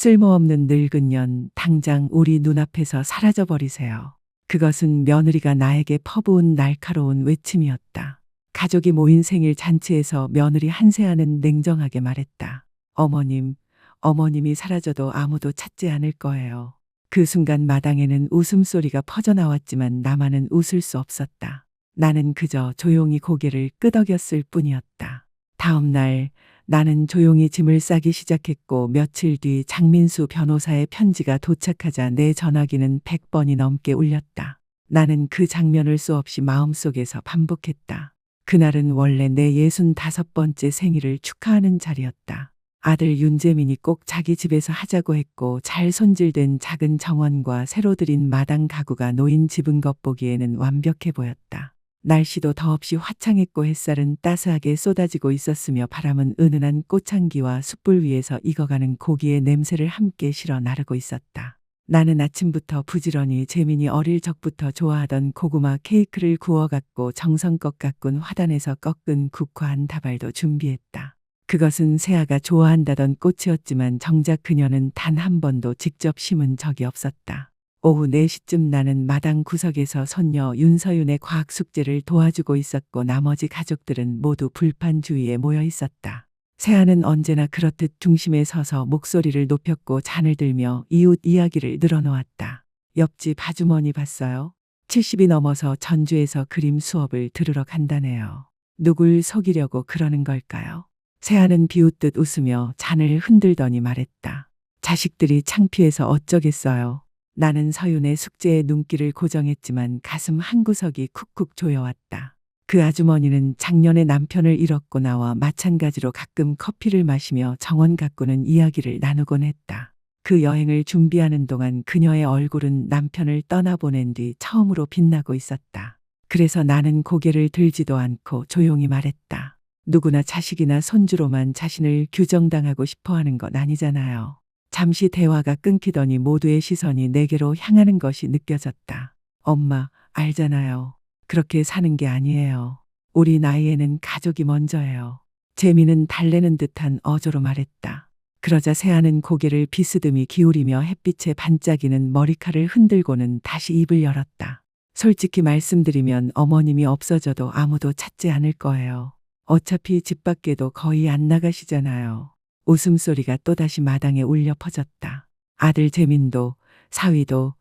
쓸모없는 늙은 년, 당장 우리 눈앞에서 사라져버리세요. 그것은 며느리가 나에게 퍼부은 날카로운 외침이었다. 가족이 모인 생일 잔치에서 며느리 한세아는 냉정하게 말했다. 어머님, 어머님이 사라져도 아무도 찾지 않을 거예요. 그 순간 마당에는 웃음소리가 퍼져나왔지만 나만은 웃을 수 없었다. 나는 그저 조용히 고개를 끄덕였을 뿐이었다. 다음 날 나는 조용히 짐을 싸기 시작했고 며칠 뒤 장민수 변호사의 편지가 도착하자 내 전화기는 100번이 넘게 울렸다. 나는 그 장면을 수없이 마음속에서 반복했다. 그날은 원래 내 65번째 생일을 축하하는 자리였다. 아들 윤재민이 꼭 자기 집에서 하자고 했고 잘 손질된 작은 정원과 새로 들인 마당 가구가 놓인 집은 겉보기에는 완벽해 보였다. 날씨도 더없이 화창했고 햇살은 따스하게 쏟아지고 있었으며 바람은 은은한 꽃향기와 숯불 위에서 익어가는 고기의 냄새를 함께 실어 나르고 있었다. 나는 아침부터 부지런히 재민이 어릴 적부터 좋아하던 고구마 케이크를 구워갔고 정성껏 가꾼 화단에서 꺾은 국화 한 다발도 준비했다. 그것은 세아가 좋아한다던 꽃이었지만 정작 그녀는 단 한 번도 직접 심은 적이 없었다. 오후 4시쯤 나는 마당 구석에서 손녀 윤서윤의 과학 숙제를 도와주고 있었고 나머지 가족들은 모두 불판 주위에 모여 있었다. 세아는 언제나 그렇듯 중심에 서서 목소리를 높였고 잔을 들며 이웃 이야기를 늘어놓았다. 옆집 아주머니 봤어요? 70이 넘어서 전주에서 그림 수업을 들으러 간다네요. 누굴 속이려고 그러는 걸까요? 세아는 비웃듯 웃으며 잔을 흔들더니 말했다. 자식들이 창피해서 어쩌겠어요. 나는 서윤의 숙제에 눈길을 고정했지만 가슴 한구석이 쿡쿡 조여왔다. 그 아주머니는 작년에 남편을 잃었고 나와 마찬가지로 가끔 커피를 마시며 정원 가꾸는 이야기를 나누곤 했다. 그 여행을 준비하는 동안 그녀의 얼굴은 남편을 떠나보낸 뒤 처음으로 빛나고 있었다. 그래서 나는 고개를 들지도 않고 조용히 말했다. 누구나 자식이나 손주로만 자신을 규정당하고 싶어하는 건 아니잖아요. 잠시 대화가 끊기더니 모두의 시선이 내게로 향하는 것이 느껴졌다. 엄마, 알잖아요. 그렇게 사는 게 아니에요. 우리 나이에는 가족이 먼저예요. 재미는 달래는 듯한 어조로 말했다. 그러자 세아는 고개를 비스듬히 기울이며 햇빛에 반짝이는 머리칼을 흔들고는 다시 입을 열었다. 솔직히 말씀드리면 어머님이 없어져도 아무도 찾지 않을 거예요. 어차피 집 밖에도 거의 안 나가시잖아요. 웃음소리가 또다시 마당에 울려 퍼졌다. 아들 재민도, 사위도,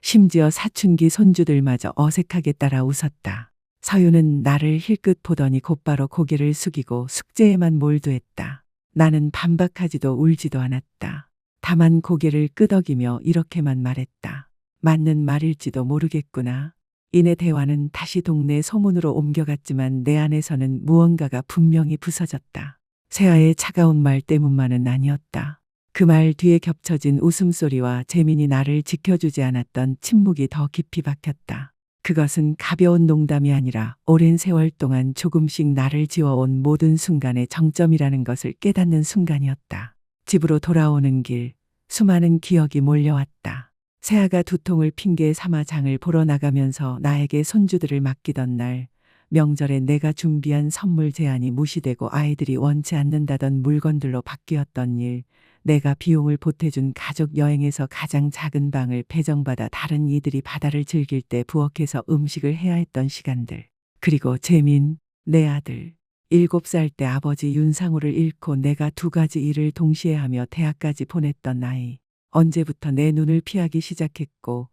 심지어 사춘기 손주들마저 어색하게 따라 웃었다. 서윤은 나를 힐끗 보더니 곧바로 고개를 숙이고 숙제에만 몰두했다. 나는 반박하지도 울지도 않았다. 다만 고개를 끄덕이며 이렇게만 말했다. 맞는 말일지도 모르겠구나. 이내 대화는 다시 동네 소문으로 옮겨갔지만 내 안에서는 무언가가 분명히 부서졌다. 세아의 차가운 말 때문만은 아니었다. 그 말 뒤에 겹쳐진 웃음소리와 재민이 나를 지켜주지 않았던 침묵이 더 깊이 박혔다. 그것은 가벼운 농담이 아니라 오랜 세월 동안 조금씩 나를 지워온 모든 순간의 정점이라는 것을 깨닫는 순간이었다. 집으로 돌아오는 길, 수많은 기억이 몰려왔다. 세아가 두통을 핑계 삼아 장을 보러 나가면서 나에게 손주들을 맡기던 날, 명절에 내가 준비한 선물 제안이 무시되고 아이들이 원치 않는다던 물건들로 바뀌었던 일, 내가 비용을 보태준 가족 여행에서 가장 작은 방을 배정받아 다른 이들이 바다를 즐길 때 부엌에서 음식을 해야 했던 시간들. 그리고 재민, 내 아들. 7살 때 아버지 윤상우를 잃고 내가 2가지 일을 동시에 하며 대학까지 보냈던 아이. 언제부터 내 눈을 피하기 시작했고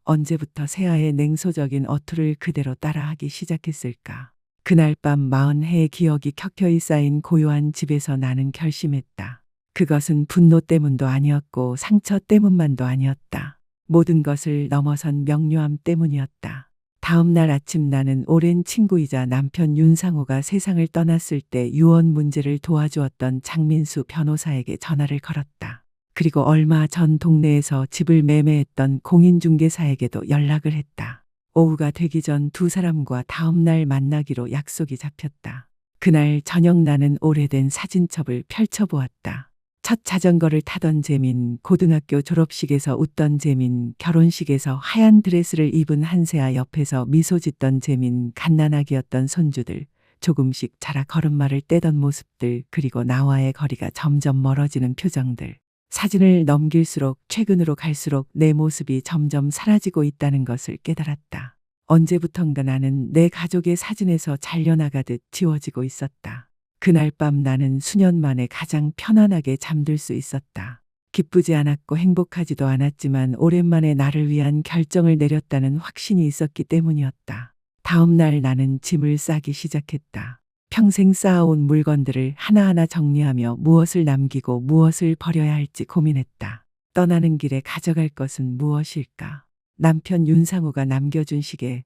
언제부터 세아의 냉소적인 어투를 그대로 따라하기 시작했을까. 그날 밤 40해의 기억이 켜켜이 쌓인 고요한 집에서 나는 결심했다. 그것은 분노 때문도 아니었고 상처 때문만도 아니었다. 모든 것을 넘어선 명료함 때문이었다. 다음 날 아침 나는 오랜 친구이자 남편 윤상우가 세상을 떠났을 때 유언 문제를 도와주었던 장민수 변호사에게 전화를 걸었다. 그리고 얼마 전 동네에서 집을 매매했던 공인중개사에게도 연락을 했다. 오후가 되기 전 두 사람과 다음 날 만나기로 약속이 잡혔다. 그날 저녁 나는 오래된 사진첩을 펼쳐보았다. 첫 자전거를 타던 재민, 고등학교 졸업식에서 웃던 재민, 결혼식에서 하얀 드레스를 입은 한세아 옆에서 미소 짓던 재민, 갓난아기였던 손주들, 조금씩 자라 걸음마를 떼던 모습들, 그리고 나와의 거리가 점점 멀어지는 표정들. 사진을 넘길수록 최근으로 갈수록 내 모습이 점점 사라지고 있다는 것을 깨달았다. 언제부턴가 나는 내 가족의 사진에서 잘려나가듯 지워지고 있었다. 그날 밤 나는 수년 만에 가장 편안하게 잠들 수 있었다. 기쁘지 않았고 행복하지도 않았지만 오랜만에 나를 위한 결정을 내렸다는 확신이 있었기 때문이었다. 다음 날 나는 짐을 싸기 시작했다. 평생 쌓아온 물건들을 하나하나 정리하며 무엇을 남기고 무엇을 버려야 할지 고민했다. 떠나는 길에 가져갈 것은 무엇일까? 남편 윤상우가 남겨준 시계,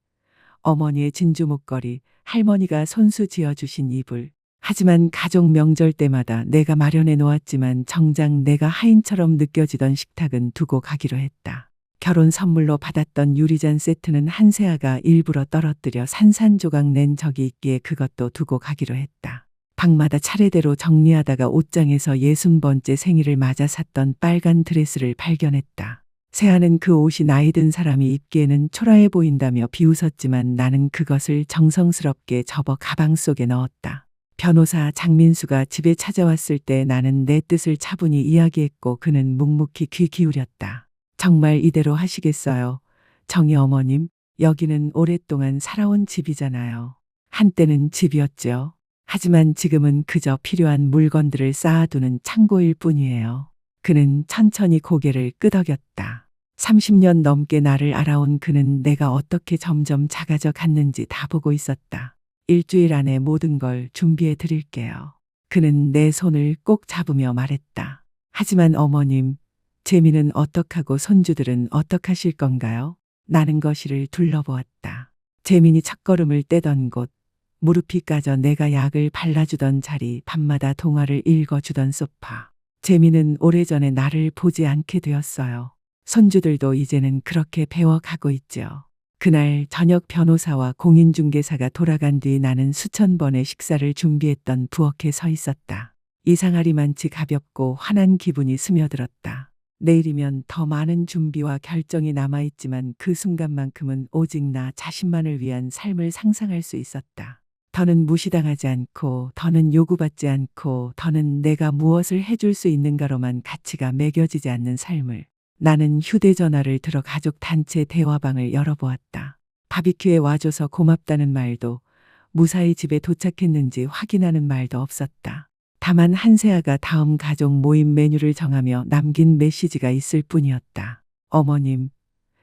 어머니의 진주 목걸이, 할머니가 손수 지어주신 이불. 하지만 가족 명절 때마다 내가 마련해 놓았지만 정작 내가 하인처럼 느껴지던 식탁은 두고 가기로 했다. 결혼 선물로 받았던 유리잔 세트는 한세아가 일부러 떨어뜨려 산산조각 낸 적이 있기에 그것도 두고 가기로 했다. 방마다 차례대로 정리하다가 옷장에서 60번째 생일을 맞아 샀던 빨간 드레스를 발견했다. 세아는 그 옷이 나이 든 사람이 입기에는 초라해 보인다며 비웃었지만 나는 그것을 정성스럽게 접어 가방 속에 넣었다. 변호사 장민수가 집에 찾아왔을 때 나는 내 뜻을 차분히 이야기했고 그는 묵묵히 귀 기울였다. 정말 이대로 하시겠어요? 정희 어머님, 여기는 오랫동안 살아온 집이잖아요. 한때는 집이었죠. 하지만 지금은 그저 필요한 물건들을 쌓아두는 창고일 뿐이에요. 그는 천천히 고개를 끄덕였다. 30년 넘게 나를 알아온 그는 내가 어떻게 점점 작아져 갔는지 다 보고 있었다. 일주일 안에 모든 걸 준비해 드릴게요. 그는 내 손을 꼭 잡으며 말했다. 하지만 어머님, 재미는 어떡하고 손주들은 어떡하실 건가요? 나는 거실을 둘러보았다. 재민이 첫걸음을 떼던 곳, 무릎이 까져 내가 약을 발라주던 자리, 밤마다 동화를 읽어주던 소파. 재민은 오래전에 나를 보지 않게 되었어요. 손주들도 이제는 그렇게 배워가고 있죠. 그날 저녁 변호사와 공인중개사가 돌아간 뒤 나는 수천 번의 식사를 준비했던 부엌에 서 있었다. 이상하리만치 가볍고 환한 기분이 스며들었다. 내일이면 더 많은 준비와 결정이 남아있지만 그 순간만큼은 오직 나 자신만을 위한 삶을 상상할 수 있었다. 더는 무시당하지 않고, 더는 요구받지 않고, 더는 내가 무엇을 해줄 수 있는가로만 가치가 매겨지지 않는 삶을. 나는 휴대전화를 들어 가족 단체 대화방을 열어보았다. 바비큐에 와줘서 고맙다는 말도, 무사히 집에 도착했는지 확인하는 말도 없었다. 다만 한세아가 다음 가족 모임 메뉴를 정하며 남긴 메시지가 있을 뿐이었다. 어머님,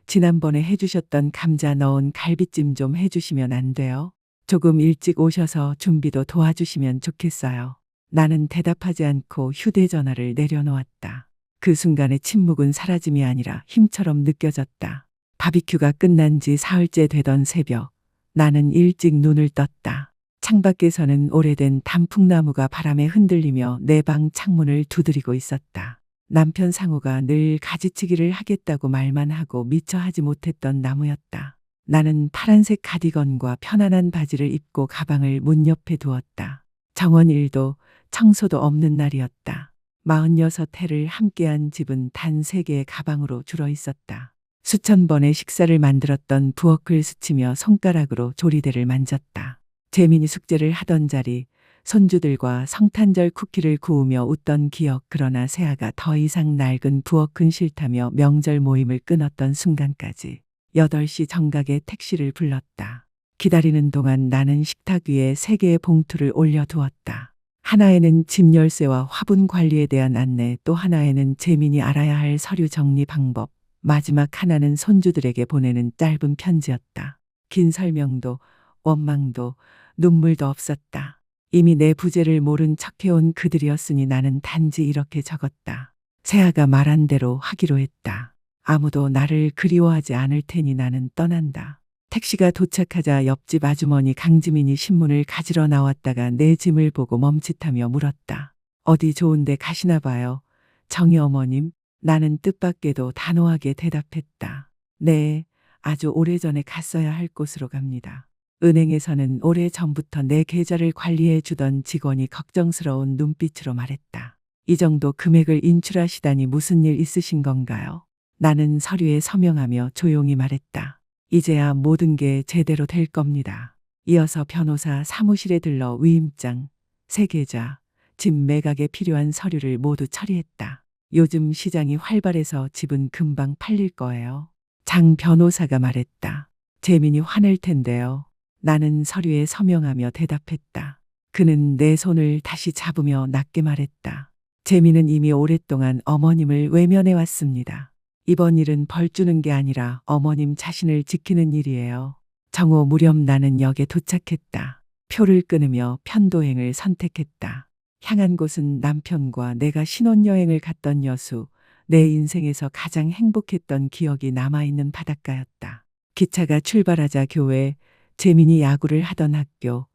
지난번에 해주셨던 감자 넣은 갈비찜 좀 해주시면 안 돼요? 조금 일찍 오셔서 준비도 도와주시면 좋겠어요. 나는 대답하지 않고 휴대전화를 내려놓았다. 그 순간의 침묵은 사라짐이 아니라 힘처럼 느껴졌다. 바비큐가 끝난 지 사흘째 되던 새벽, 나는 일찍 눈을 떴다. 창밖에서는 오래된 단풍나무가 바람에 흔들리며 내 방 창문을 두드리고 있었다. 남편 상우가 늘 가지치기를 하겠다고 말만 하고 미처 하지 못했던 나무였다. 나는 파란색 가디건과 편안한 바지를 입고 가방을 문 옆에 두었다. 정원일도 청소도 없는 날이었다. 46회를 함께한 집은 단 3개의 가방으로 줄어 있었다. 수천 번의 식사를 만들었던 부엌을 스치며 손가락으로 조리대를 만졌다. 재민이 숙제를 하던 자리, 손주들과 성탄절 쿠키를 구우며 웃던 기억. 그러나 세아가 더 이상 낡은 부엌은 싫다며 명절 모임을 끊었던 순간까지. 8시 정각에 택시를 불렀다. 기다리는 동안 나는 식탁 위에 3개의 봉투를 올려두었다. 하나에는 집 열쇠와 화분 관리에 대한 안내, 또 하나에는 재민이 알아야 할 서류 정리 방법, 마지막 하나는 손주들에게 보내는 짧은 편지였다. 긴 설명도, 원망도, 눈물도 없었다. 이미 내 부재를 모른 척해온 그들이었으니 나는 단지 이렇게 적었다. 세아가 말한 대로 하기로 했다. 아무도 나를 그리워하지 않을 테니 나는 떠난다. 택시가 도착하자 옆집 아주머니 강지민이 신문을 가지러 나왔다가 내 짐을 보고 멈칫하며 물었다. 어디 좋은데 가시나 봐요. 정희 어머님. 나는 뜻밖에도 단호하게 대답했다. 네, 아주 오래전에 갔어야 할 곳으로 갑니다. 은행에서는 오래전부터 내 계좌를 관리해 주던 직원이 걱정스러운 눈빛으로 말했다. 이 정도 금액을 인출하시다니 무슨 일 있으신 건가요? 나는 서류에 서명하며 조용히 말했다. 이제야 모든 게 제대로 될 겁니다. 이어서 변호사 사무실에 들러 위임장, 세계자, 집 매각에 필요한 서류를 모두 처리했다. 요즘 시장이 활발해서 집은 금방 팔릴 거예요. 장 변호사가 말했다. 재민이 화낼 텐데요. 나는 서류에 서명하며 대답했다. 그는 내 손을 다시 잡으며 낮게 말했다. 재민은 이미 오랫동안 어머님을 외면해 왔습니다. 이번 일은 벌 주는 게 아니라 어머님 자신을 지키는 일이에요. 정오 무렵 나는 역에 도착했다. 표를 끊으며 편도행을 선택했다. 향한 곳은 남편과 내가 신혼여행을 갔던 여수, 내 인생에서 가장 행복했던 기억이 남아있는 바닷가였다. 기차가 출발하자 교회, 재민이 야구를 하던 학교,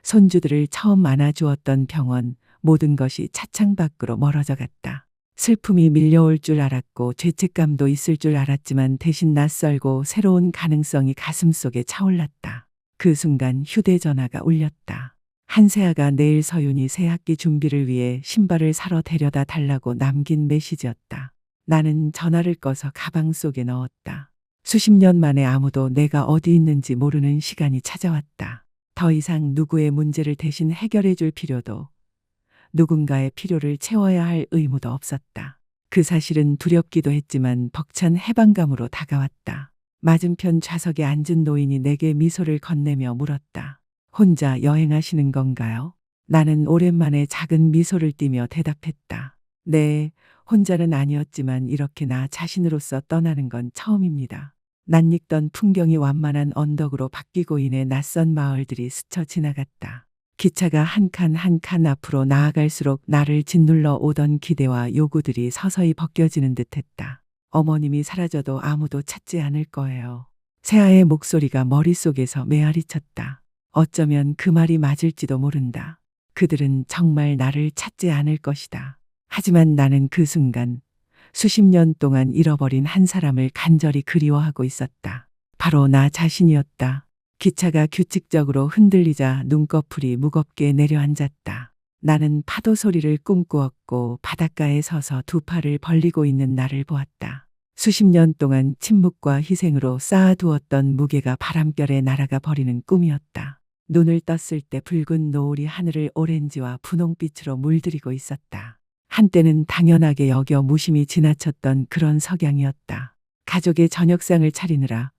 손주들을 처음 안아주었던 병원, 모든 것이 차창 밖으로 멀어져 갔다. 슬픔이 밀려올 줄 알았고 죄책감도 있을 줄 알았지만 대신 낯설고 새로운 가능성이 가슴속에 차올랐다. 그 순간 휴대전화가 울렸다. 한세아가 내일 서윤이 새학기 준비를 위해 신발을 사러 데려다 달라고 남긴 메시지였다. 나는 전화를 꺼서 가방 속에 넣었다. 수십 년 만에 아무도 내가 어디 있는지 모르는 시간이 찾아왔다. 더 이상 누구의 문제를 대신 해결해 줄 필요도, 누군가의 필요를 채워야 할 의무도 없었다. 그 사실은 두렵기도 했지만 벅찬 해방감으로 다가왔다. 맞은편 좌석에 앉은 노인이 내게 미소를 건네며 물었다. 혼자 여행하시는 건가요? 나는 오랜만에 작은 미소를 띠며 대답했다. 네, 혼자는 아니었지만 이렇게 나 자신으로서 떠나는 건 처음입니다. 낯익던 풍경이 완만한 언덕으로 바뀌고 이내 낯선 마을들이 스쳐 지나갔다. 기차가 한 칸 한 칸 앞으로 나아갈수록 나를 짓눌러 오던 기대와 요구들이 서서히 벗겨지는 듯했다. 어머님이 사라져도 아무도 찾지 않을 거예요. 세아의 목소리가 머릿속에서 메아리쳤다. 어쩌면 그 말이 맞을지도 모른다. 그들은 정말 나를 찾지 않을 것이다. 하지만 나는 그 순간 수십 년 동안 잃어버린 한 사람을 간절히 그리워하고 있었다. 바로 나 자신이었다. 기차가 규칙적으로 흔들리자 눈꺼풀이 무겁게 내려앉았다. 나는 파도 소리를 꿈꾸었고 바닷가에 서서 두 팔을 벌리고 있는 나를 보았다. 수십 년 동안 침묵과 희생으로 쌓아두었던 무게가 바람결에 날아가 버리는 꿈이었다. 눈을 떴을 때 붉은 노을이 하늘을 오렌지와 분홍빛으로 물들이고 있었다. 한때는 당연하게 여겨 무심히 지나쳤던 그런 석양이었다. 가족의 저녁상을 차리느라,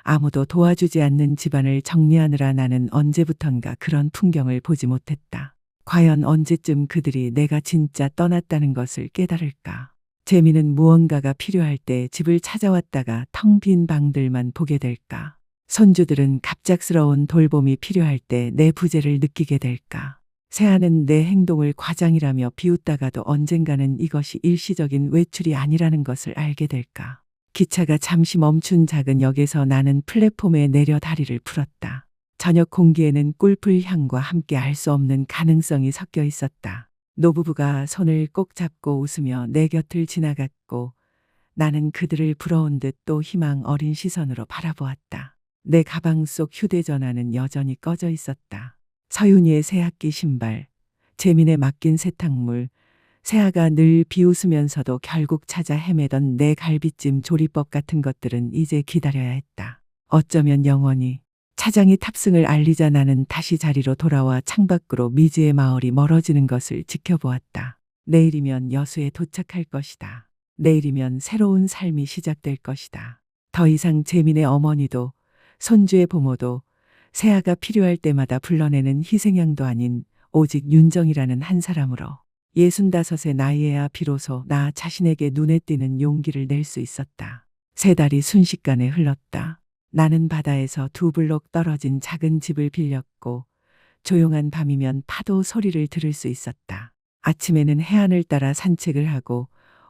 아무도 도와주지 않는 집안을 정리하느라 나는 언제부턴가 그런 풍경을 보지 못했다. 과연 언제쯤 그들이 내가 진짜 떠났다는 것을 깨달을까? 재미는 무언가가 필요할 때 집을 찾아왔다가 텅 빈 방들만 보게 될까? 손주들은 갑작스러운 돌봄이 필요할 때 내 부재를 느끼게 될까? 세아는 내 행동을 과장이라며 비웃다가도 언젠가는 이것이 일시적인 외출이 아니라는 것을 알게 될까? 기차가 잠시 멈춘 작은 역에서 나는 플랫폼에 내려 다리를 풀었다. 저녁 공기에는 꿀풀 향과 함께 알 수 없는 가능성이 섞여 있었다. 노부부가 손을 꼭 잡고 웃으며 내 곁을 지나갔고 나는 그들을 부러운 듯 또 희망 어린 시선으로 바라보았다. 내 가방 속 휴대전화는 여전히 꺼져 있었다. 서윤이의 새학기 신발, 재민의 맡긴 세탁물, 세아가 늘 비웃으면서도 결국 찾아 헤매던 내 갈비찜 조리법 같은 것들은 이제 기다려야 했다. 어쩌면 영원히. 차장이 탑승을 알리자 나는 다시 자리로 돌아와 창밖으로 미지의 마을이 멀어지는 것을 지켜보았다. 내일이면 여수에 도착할 것이다. 내일이면 새로운 삶이 시작될 것이다. 더 이상 재민의 어머니도 손주의 부모도 세아가 필요할 때마다 불러내는 희생양도 아닌 오직 윤정이라는 한 사람으로 65의 나이에야 비로소 나 자신에게 눈에 띄는 용기를 낼 수 있었다. 3달이 순식간에 흘렀다. 나는 바다에서 2블록 떨어진 작은 집을 빌렸고 조용한 밤이면 파도 소리를 들을 수 있었다. 아침에는 해안을 따라 산책을 하고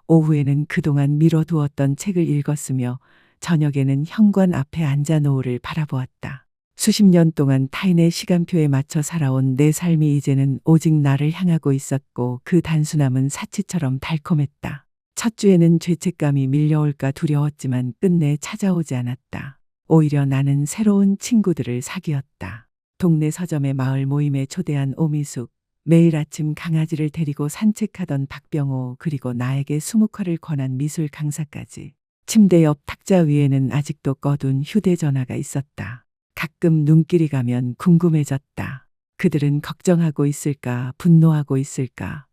오후에는 그동안 미뤄두었던 책을 읽었으며 저녁에는 현관 앞에 앉아 노을을 바라보았다. 수십 년 동안 타인의 시간표에 맞춰 살아온 내 삶이 이제는 오직 나를 향하고 있었고 그 단순함은 사치처럼 달콤했다. 첫 주에는 죄책감이 밀려올까 두려웠지만 끝내 찾아오지 않았다. 오히려 나는 새로운 친구들을 사귀었다. 동네 서점의 마을 모임에 초대한 오미숙, 매일 아침 강아지를 데리고 산책하던 박병호, 그리고 나에게 수묵화를 권한 미술 강사까지. 침대 옆 탁자 위에는 아직도 꺼둔 휴대전화가 있었다. 가끔 눈길이 가면 궁금해졌다. 그들은 걱정하고 있을까, 분노하고 있을까,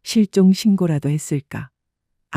실종 신고라도 했을까?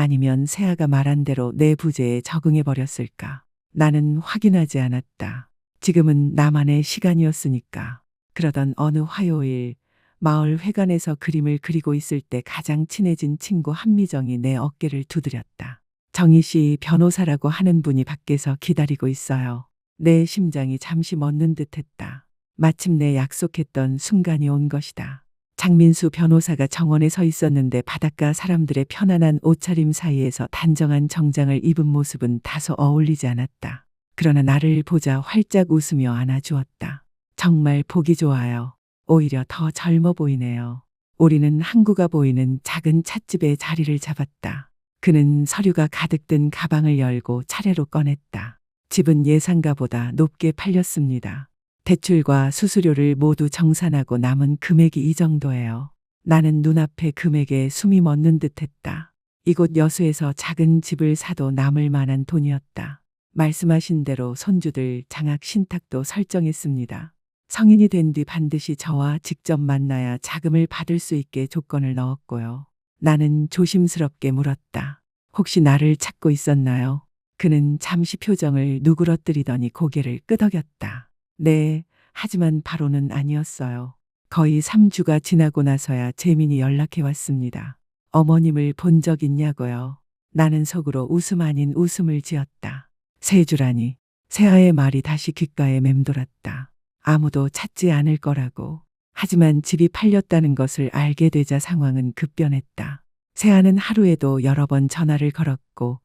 아니면 세아가 말한 대로 내 부재에 적응해 버렸을까? 나는 확인하지 않았다. 지금은 나만의 시간이었으니까. 그러던 어느 화요일, 마을 회관에서 그림을 그리고 있을 때 가장 친해진 친구 한미정이 내 어깨를 두드렸다. 정희 씨 변호사라고 하는 분이 밖에서 기다리고 있어요. 내 심장이 잠시 멎는 듯했다. 마침내 약속했던 순간이 온 것이다. 장민수 변호사가 정원에 서 있었는데 바닷가 사람들의 편안한 옷차림 사이에서 단정한 정장을 입은 모습은 다소 어울리지 않았다. 그러나 나를 보자 활짝 웃으며 안아주었다. 정말 보기 좋아요. 오히려 더 젊어 보이네요. 우리는 항구가 보이는 작은 찻집에 자리를 잡았다. 그는 서류가 가득 든 가방을 열고 차례로 꺼냈다. 집은 예상가보다 높게 팔렸습니다. 대출과 수수료를 모두 정산하고 남은 금액이 이 정도예요. 나는 눈앞의 금액에 숨이 멎는 듯했다. 이곳 여수에서 작은 집을 사도 남을 만한 돈이었다. 말씀하신 대로 손주들 장학 신탁도 설정했습니다. 성인이 된 뒤 반드시 저와 직접 만나야 자금을 받을 수 있게 조건을 넣었고요. 나는 조심스럽게 물었다. 혹시 나를 찾고 있었나요? 그는 잠시 표정을 누그러뜨리더니 고개를 끄덕였다. 네, 하지만 바로는 아니었어요. 거의 3주가 지나고 나서야 재민이 연락해 왔습니다. 어머님을 본 적 있냐고요. 나는 속으로 웃음 아닌 웃음을 지었다. 3주라니. 세아의 말이 다시 귓가에 맴돌았다. 아무도 찾지 않을 거라고. 하지만 집이 팔렸다는 것을 알게 되자 상황은 급변했다. 세아는 하루에도 여러 번 전화를 걸었고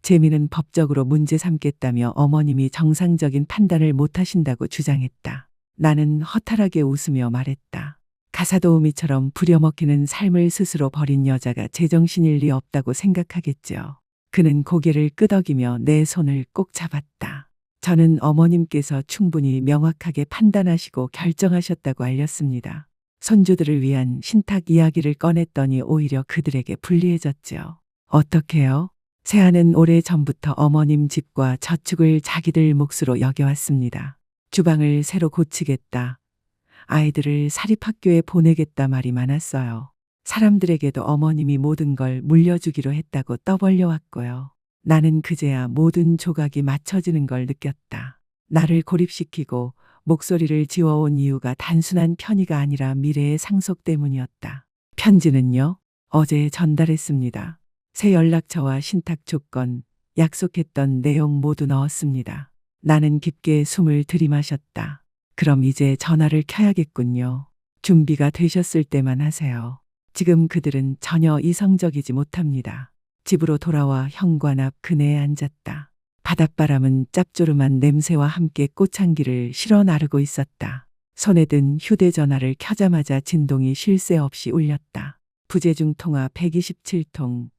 재민은 법적으로 문제 삼겠다며 어머님이 정상적인 판단을 못하신다고 주장했다. 나는 허탈하게 웃으며 말했다. 가사도우미처럼 부려먹히는 삶을 스스로 버린 여자가 제정신일 리 없다고 생각하겠죠. 그는 고개를 끄덕이며 내 손을 꼭 잡았다. 저는 어머님께서 충분히 명확하게 판단하시고 결정하셨다고 알렸습니다. 손주들을 위한 신탁 이야기를 꺼냈더니 오히려 그들에게 불리해졌죠. 어떻게요? 세아는 오래전부터 어머님 집과 저축을 자기들 몫으로 여겨왔습니다. 주방을 새로 고치겠다. 아이들을 사립학교에 보내겠다 말이 많았어요. 사람들에게도 어머님이 모든 걸 물려주기로 했다고 떠벌려왔고요. 나는 그제야 모든 조각이 맞춰지는 걸 느꼈다. 나를 고립시키고 목소리를 지워온 이유가 단순한 편의가 아니라 미래의 상속 때문이었다. 편지는요? 어제 전달했습니다. 새 연락처와 신탁 조건, 약속했던 내용 모두 넣었습니다. 나는 깊게 숨을 들이마셨다. 그럼 이제 전화를 켜야겠군요. 준비가 되셨을 때만 하세요. 지금 그들은 전혀 이성적이지 못합니다. 집으로 돌아와 현관 앞 그네에 앉았다. 바닷바람은 짭조름한 냄새와 함께 꽃향기를 실어 나르고 있었다. 손에 든 휴대전화를 켜자마자 진동이 쉴 새 없이 울렸다. 부재중 통화 127통,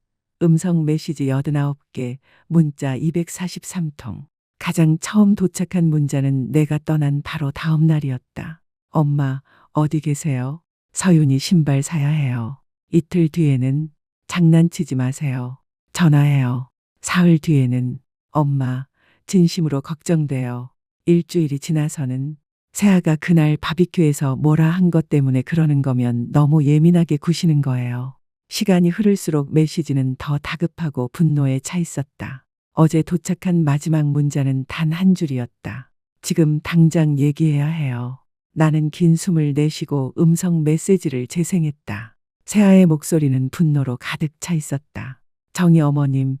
음성 메시지 89개, 문자 243통. 가장 처음 도착한 문자는 내가 떠난 바로 다음 날이었다. 엄마, 어디 계세요? 서윤이 신발 사야 해요. 이틀 뒤에는 장난치지 마세요. 전화해요. 사흘 뒤에는 엄마, 진심으로 걱정돼요. 일주일이 지나서는 세아가 그날 바비큐에서 뭐라 한 것 때문에 그러는 거면 너무 예민하게 구시는 거예요. 시간이 흐를수록 메시지는 더 다급하고 분노에 차 있었다. 어제 도착한 마지막 문자는 단 한 줄이었다. 지금 당장 얘기해야 해요. 나는 긴 숨을 내쉬고 음성 메시지를 재생했다. 세아의 목소리는 분노로 가득 차 있었다. 정희 어머님,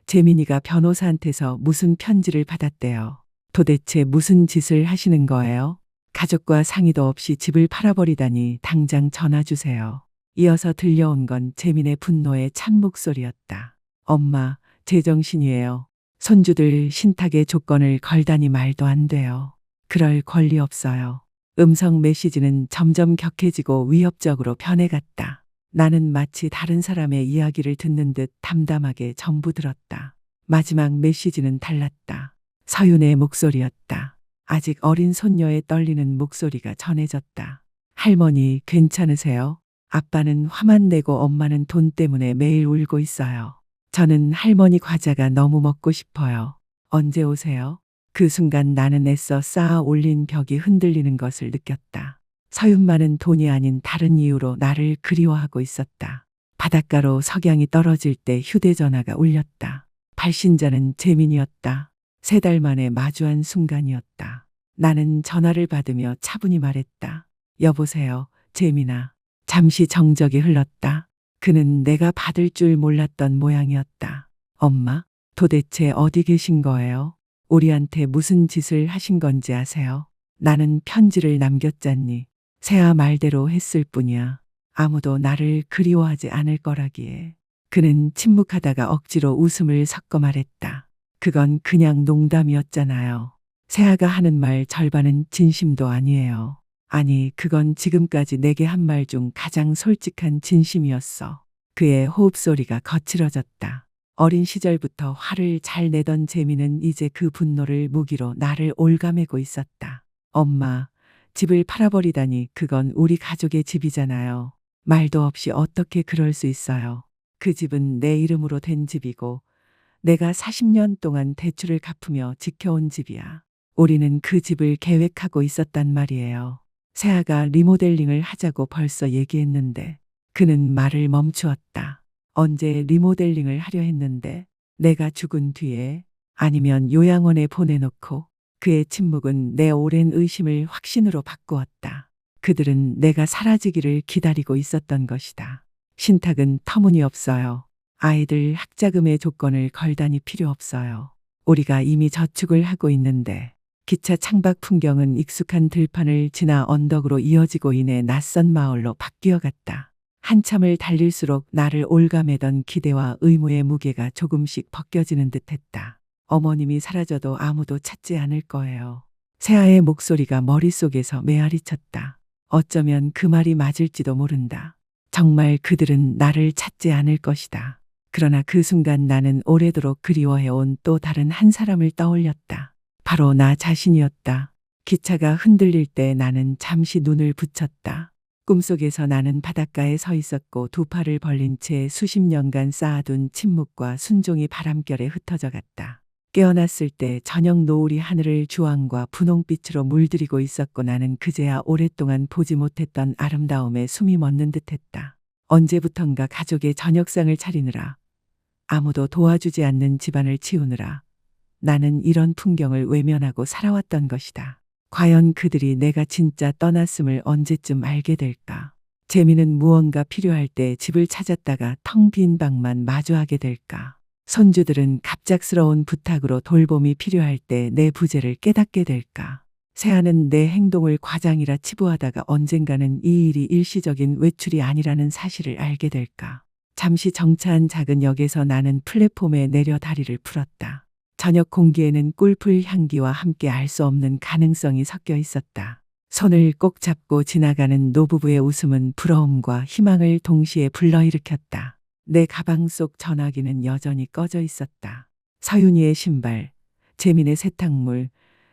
재민이가 변호사한테서 무슨 편지를 받았대요. 도대체 무슨 짓을 하시는 거예요? 가족과 상의도 없이 집을 팔아버리다니 당장 전화 주세요. 이어서 들려온 건 재민의 분노의 찬 목소리였다. 엄마, 제정신이에요. 손주들 신탁의 조건을 걸다니 말도 안 돼요. 그럴 권리 없어요. 음성 메시지는 점점 격해지고 위협적으로 변해갔다. 나는 마치 다른 사람의 이야기를 듣는 듯 담담하게 전부 들었다. 마지막 메시지는 달랐다. 서윤의 목소리였다. 아직 어린 손녀의 떨리는 목소리가 전해졌다. 할머니, 괜찮으세요? 아빠는 화만 내고 엄마는 돈 때문에 매일 울고 있어요. 저는 할머니 과자가 너무 먹고 싶어요. 언제 오세요? 그 순간 나는 애써 쌓아 올린 벽이 흔들리는 것을 느꼈다. 서윤만은 돈이 아닌 다른 이유로 나를 그리워하고 있었다. 바닷가로 석양이 떨어질 때 휴대전화가 울렸다. 발신자는 재민이었다. 3달 만에 마주한 순간이었다. 나는 전화를 받으며 차분히 말했다. 여보세요, 재민아. 잠시 정적이 흘렀다. 그는 내가 받을 줄 몰랐던 모양이었다. 엄마, 도대체 어디 계신 거예요? 우리한테 무슨 짓을 하신 건지 아세요? 나는 편지를 남겼잖니. 새아 말대로 했을 뿐이야. 아무도 나를 그리워하지 않을 거라기에. 그는 침묵하다가 억지로 웃음을 섞어 말했다. 그건 그냥 농담이었잖아요. 새아가 하는 말 절반은 진심도 아니에요. 아니, 그건 지금까지 내게 한 말 중 가장 솔직한 진심이었어. 그의 호흡소리가 거칠어졌다. 어린 시절부터 화를 잘 내던 재미는 이제 그 분노를 무기로 나를 올가매고 있었다. 엄마, 집을 팔아버리다니 그건 우리 가족의 집이잖아요. 말도 없이 어떻게 그럴 수 있어요. 그 집은 내 이름으로 된 집이고 내가 40년 동안 대출을 갚으며 지켜온 집이야. 우리는 그 집을 계획하고 있었단 말이에요. 새아가 리모델링을 하자고 벌써 얘기했는데 그는 말을 멈추었다. 언제 리모델링을 하려 했는데 내가 죽은 뒤에 아니면 요양원에 보내놓고. 그의 침묵은 내 오랜 의심을 확신으로 바꾸었다. 그들은 내가 사라지기를 기다리고 있었던 것이다. 신탁은 터무니없어요. 아이들 학자금의 조건을 걸다니 필요 없어요. 우리가 이미 저축을 하고 있는데 기차 창밖 풍경은 익숙한 들판을 지나 언덕으로 이어지고 이내 낯선 마을로 바뀌어 갔다. 한참을 달릴수록 나를 올가매던 기대와 의무의 무게가 조금씩 벗겨지는 듯했다. 어머님이 사라져도 아무도 찾지 않을 거예요. 새아의 목소리가 머릿속에서 메아리쳤다. 어쩌면 그 말이 맞을지도 모른다. 정말 그들은 나를 찾지 않을 것이다. 그러나 그 순간 나는 오래도록 그리워해온 또 다른 한 사람을 떠올렸다. 바로 나 자신이었다. 기차가 흔들릴 때 나는 잠시 눈을 붙였다. 꿈속에서 나는 바닷가에 서 있었고 두 팔을 벌린 채 수십 년간 쌓아둔 침묵과 순종이 바람결에 흩어져 갔다. 깨어났을 때 저녁 노을이 하늘을 주황과 분홍빛으로 물들이고 있었고 나는 그제야 오랫동안 보지 못했던 아름다움에 숨이 멎는 듯했다. 언제부턴가 가족의 저녁상을 차리느라, 아무도 도와주지 않는 집안을 치우느라 나는 이런 풍경을 외면하고 살아왔던 것이다. 과연 그들이 내가 진짜 떠났음을 언제쯤 알게 될까? 재미는 무언가 필요할 때 집을 찾았다가 텅 빈 방만 마주하게 될까? 손주들은 갑작스러운 부탁으로 돌봄이 필요할 때 내 부재를 깨닫게 될까? 새아는 내 행동을 과장이라 치부하다가 언젠가는 이 일이 일시적인 외출이 아니라는 사실을 알게 될까? 잠시 정차한 작은 역에서 나는 플랫폼에 내려 다리를 풀었다. 저녁 공기에는 꿀풀 향기와 함께 알 수 없는 가능성이 섞여 있었다. 손을 꼭 잡고 지나가는 노부부의 웃음은 부러움과 희망을 동시에 불러일으켰다. 내 가방 속 전화기는 여전히 꺼져 있었다. 서윤이의 신발, 재민의 세탁물,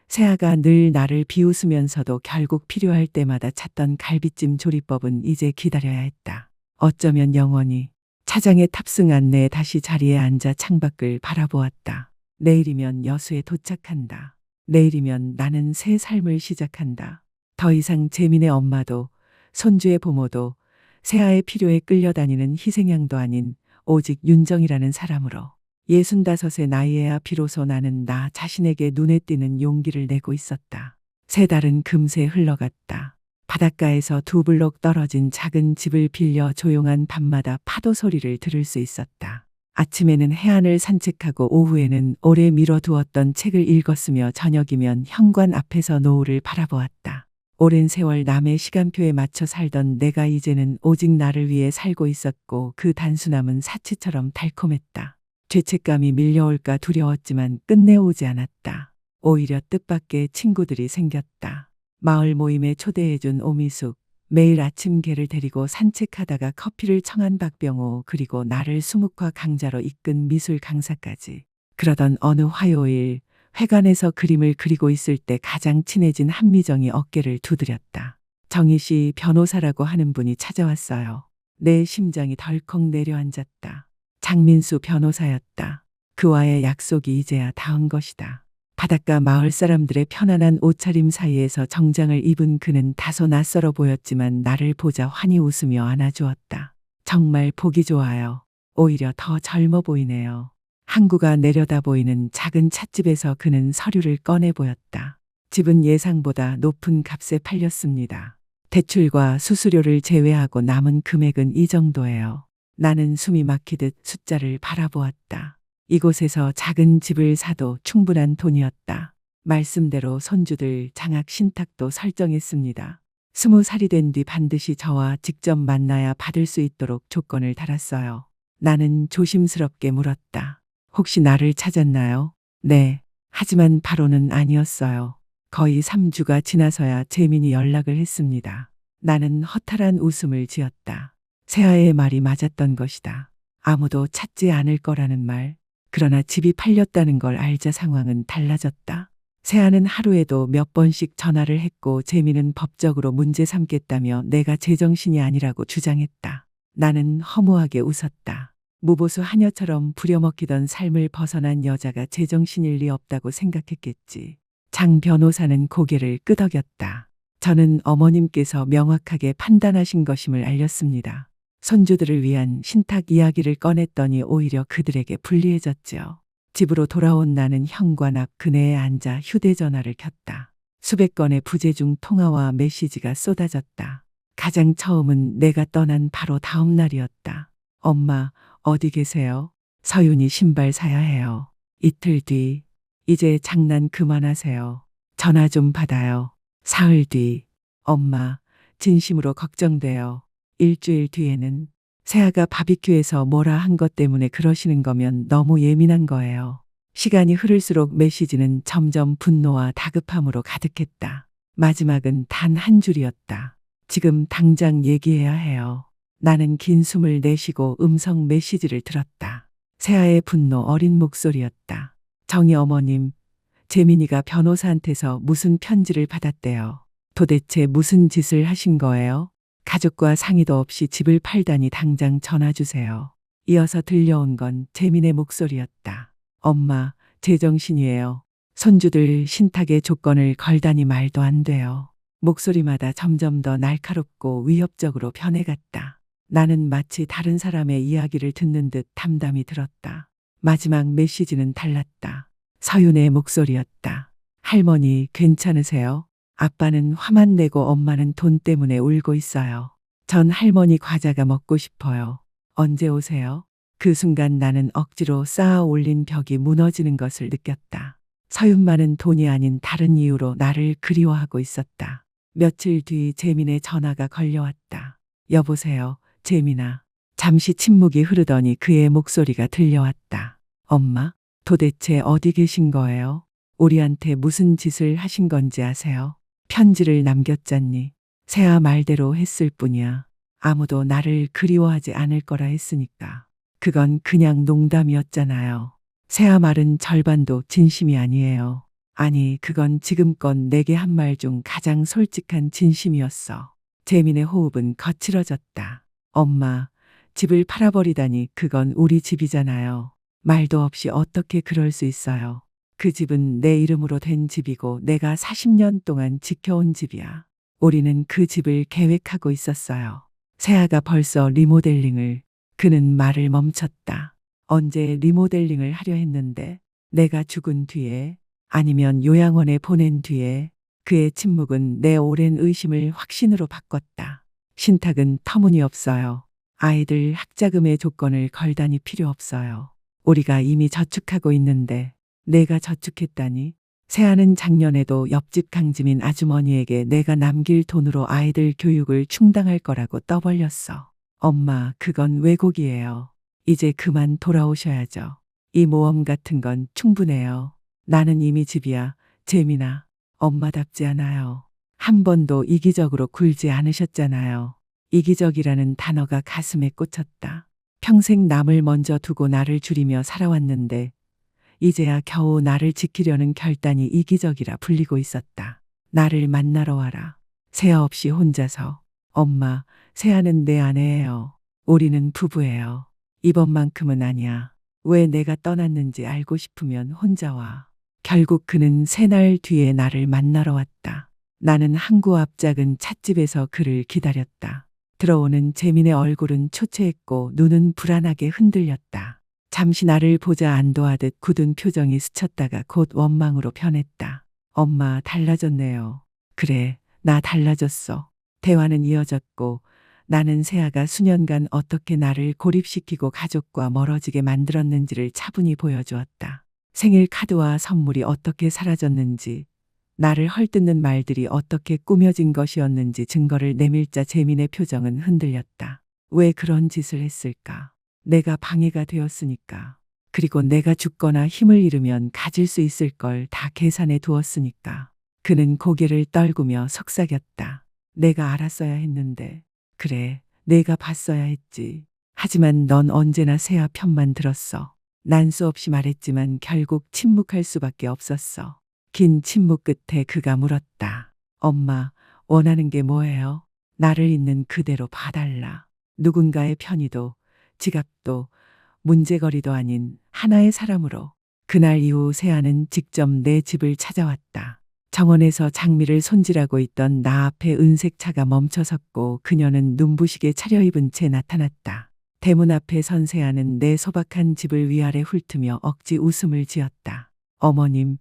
새아가 늘 나를 비웃으면서도 결국 필요할 때마다 찾던 갈비찜 조리법은 이제 기다려야 했다. 어쩌면 영원히. 차장에 탑승한 내 다시 자리에 앉아 창밖을 바라보았다. 내일이면 여수에 도착한다. 내일이면 나는 새 삶을 시작한다. 더 이상 재민의 엄마도 손주의 부모도 새아의 필요에 끌려다니는 희생양도 아닌 오직 윤정이라는 사람으로 65의 나이에야 비로소 나는 나 자신에게 눈에 띄는 용기를 내고 있었다. 3달은 금세 흘러갔다. 바닷가에서 2블록 떨어진 작은 집을 빌려 조용한 밤마다 파도 소리를 들을 수 있었다. 아침에는 해안을 산책하고 오후에는 오래 미뤄두었던 책을 읽었으며 저녁이면 현관 앞에서 노을을 바라보았다. 오랜 세월 남의 시간표에 맞춰 살던 내가 이제는 오직 나를 위해 살고 있었고 그 단순함은 사치처럼 달콤했다. 죄책감이 밀려올까 두려웠지만 끝내 오지 않았다. 오히려 뜻밖의 친구들이 생겼다. 마을 모임에 초대해준 오미숙, 매일 아침 개를 데리고 산책하다가 커피를 청한 박병호, 그리고 나를 수묵화 강좌로 이끈 미술 강사까지. 그러던 어느 화요일 회관에서 그림을 그리고 있을 때 가장 친해진 한미정이 어깨를 두드렸다. 정희 씨 변호사라고 하는 분이 찾아왔어요. 내 심장이 덜컥 내려앉았다. 장민수 변호사였다. 그와의 약속이 이제야 닿은 것이다. 바닷가 마을 사람들의 편안한 옷차림 사이에서 정장을 입은 그는 다소 낯설어 보였지만 나를 보자 환히 웃으며 안아주었다. 정말 보기 좋아요. 오히려 더 젊어 보이네요. 항구가 내려다 보이는 작은 찻집에서 그는 서류를 꺼내 보였다. 집은 예상보다 높은 값에 팔렸습니다. 대출과 수수료를 제외하고 남은 금액은 이 정도예요. 나는 숨이 막히듯 숫자를 바라보았다. 이곳에서 작은 집을 사도 충분한 돈이었다. 말씀대로 손주들 장학 신탁도 설정했습니다. 20살이 된 뒤 반드시 저와 직접 만나야 받을 수 있도록 조건을 달았어요. 나는 조심스럽게 물었다. 혹시 나를 찾았나요? 네. 하지만 바로는 아니었어요. 거의 3주가 지나서야 재민이 연락을 했습니다. 나는 허탈한 웃음을 지었다. 세아의 말이 맞았던 것이다. 아무도 찾지 않을 거라는 말. 그러나 집이 팔렸다는 걸 알자 상황은 달라졌다. 세아는 하루에도 몇 번씩 전화를 했고 재민은 법적으로 문제 삼겠다며 내가 제정신이 아니라고 주장했다. 나는 허무하게 웃었다. 무보수 하녀처럼 부려먹히던 삶을 벗어난 여자가 제정신일 리 없다고 생각했겠지. 장 변호사는 고개를 끄덕였다. 저는 어머님께서 명확하게 판단하신 것임을 알렸습니다. 손주들을 위한 신탁 이야기를 꺼냈더니 오히려 그들에게 불리해졌지요. 집으로 돌아온 나는 현관 앞 그네에 앉아 휴대전화를 켰다. 수백 건의 부재중 통화와 메시지가 쏟아졌다. 가장 처음은 내가 떠난 바로 다음 날이었다. 엄마, 어디 계세요? 서윤이 신발 사야 해요. 이틀 뒤. 이제 장난 그만하세요. 전화 좀 받아요. 사흘 뒤. 엄마, 진심으로 걱정돼요. 일주일 뒤에는. 세아가 바비큐에서 뭐라 한 것 때문에 그러시는 거면 너무 예민한 거예요. 시간이 흐를수록 메시지는 점점 분노와 다급함으로 가득했다. 마지막은 단 한 줄이었다. 지금 당장 얘기해야 해요. 나는 긴 숨을 내쉬고 음성 메시지를 들었다. 세아의 분노 어린 목소리였다. 정희 어머님, 재민이가 변호사한테서 무슨 편지를 받았대요. 도대체 무슨 짓을 하신 거예요? 가족과 상의도 없이 집을 팔다니 당장 전화 주세요. 이어서 들려온 건 재민의 목소리였다. 엄마, 제정신이에요. 손주들 신탁의 조건을 걸다니 말도 안 돼요. 목소리마다 점점 더 날카롭고 위협적으로 변해갔다. 나는 마치 다른 사람의 이야기를 듣는 듯 담담히 들었다. 마지막 메시지는 달랐다. 서윤의 목소리였다. 할머니, 괜찮으세요? 아빠는 화만 내고 엄마는 돈 때문에 울고 있어요. 전 할머니 과자가 먹고 싶어요. 언제 오세요? 그 순간 나는 억지로 쌓아 올린 벽이 무너지는 것을 느꼈다. 서윤만은 돈이 아닌 다른 이유로 나를 그리워하고 있었다. 며칠 뒤 재민의 전화가 걸려왔다. 여보세요, 재민아. 잠시 침묵이 흐르더니 그의 목소리가 들려왔다. 엄마, 도대체 어디 계신 거예요? 우리한테 무슨 짓을 하신 건지 아세요? 편지를 남겼잖니. 세아 말대로 했을 뿐이야. 아무도 나를 그리워하지 않을 거라 했으니까. 그건 그냥 농담이었잖아요. 세아 말은 절반도 진심이 아니에요. 아니, 그건 지금껏 내게 한 말 중 가장 솔직한 진심이었어. 재민의 호흡은 거칠어졌다. 엄마, 집을 팔아버리다니 그건 우리 집이잖아요. 말도 없이 어떻게 그럴 수 있어요. 그 집은 내 이름으로 된 집이고 내가 40년 동안 지켜온 집이야. 우리는 그 집을 계획하고 있었어요. 세아가 벌써 리모델링을. 그는 말을 멈췄다. 언제 리모델링을 하려 했는데? 내가 죽은 뒤에? 아니면 요양원에 보낸 뒤에? 그의 침묵은 내 오랜 의심을 확신으로 바꿨다. 신탁은 터무니없어요. 아이들 학자금의 조건을 걸다니 필요 없어요. 우리가 이미 저축하고 있는데. 내가 저축했다니? 세아는 작년에도 옆집 강지민 아주머니에게 내가 남길 돈으로 아이들 교육을 충당할 거라고 떠벌렸어. 엄마, 그건 왜곡이에요. 이제 그만 돌아오셔야죠. 이 모험 같은 건 충분해요. 나는 이미 집이야. 재민아, 엄마답지 않아요. 한 번도 이기적으로 굴지 않으셨잖아요. 이기적이라는 단어가 가슴에 꽂혔다. 평생 남을 먼저 두고 나를 줄이며 살아왔는데 이제야 겨우 나를 지키려는 결단이 이기적이라 불리고 있었다. 나를 만나러 와라. 세아 없이 혼자서. 엄마, 세아는 내 아내예요. 우리는 부부예요. 이번만큼은 아니야. 왜 내가 떠났는지 알고 싶으면 혼자 와. 결국 그는 3날 뒤에 나를 만나러 왔다. 나는 항구 앞 작은 찻집에서 그를 기다렸다. 들어오는 재민의 얼굴은 초췌했고 눈은 불안하게 흔들렸다. 잠시 나를 보자 안도하듯 굳은 표정이 스쳤다가 곧 원망으로 변했다. 엄마 달라졌네요. 그래, 나 달라졌어. 대화는 이어졌고 나는 세아가 수년간 어떻게 나를 고립시키고 가족과 멀어지게 만들었는지를 차분히 보여주었다. 생일 카드와 선물이 어떻게 사라졌는지, 나를 헐뜯는 말들이 어떻게 꾸며진 것이었는지 증거를 내밀자 재민의 표정은 흔들렸다. 왜 그런 짓을 했을까? 내가 방해가 되었으니까. 그리고 내가 죽거나 힘을 잃으면 가질 수 있을 걸 다 계산해 두었으니까. 그는 고개를 떨구며 속삭였다. 내가 알았어야 했는데. 그래, 내가 봤어야 했지. 하지만 넌 언제나 세아 편만 들었어. 난 수없이 말했지만 결국 침묵할 수밖에 없었어. 긴 침묵 끝에 그가 물었다. 엄마, 원하는 게 뭐예요? 나를 있는 그대로 봐달라. 누군가의 편의도, 지갑도, 문제거리도 아닌 하나의 사람으로. 그날 이후 세아는 직접 내 집을 찾아왔다. 정원에서 장미를 손질하고 있던 나 앞에 은색 차가 멈춰섰고 그녀는 눈부시게 차려입은 채 나타났다. 대문 앞에 선 세아는 내 소박한 집을 위아래 훑으며 억지 웃음을 지었다. 어머님,